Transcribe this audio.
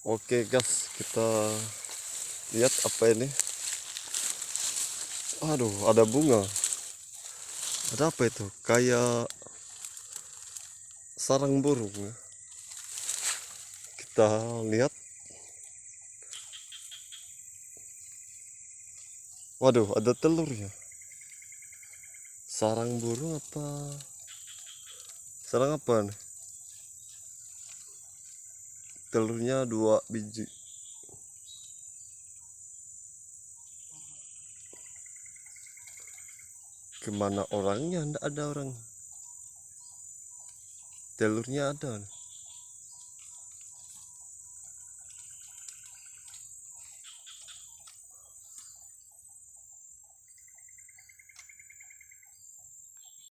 Oke guys, kita lihat apa ini. Aduh, ada bunga. Ada apa itu? Kayak sarang burung ya. Kita lihat. Waduh, ada telurnya. Sarang burung apa? Sarang apa nih? Telurnya 2 biji. Kemana orangnya? Nggak ada orang. Telurnya ada nih.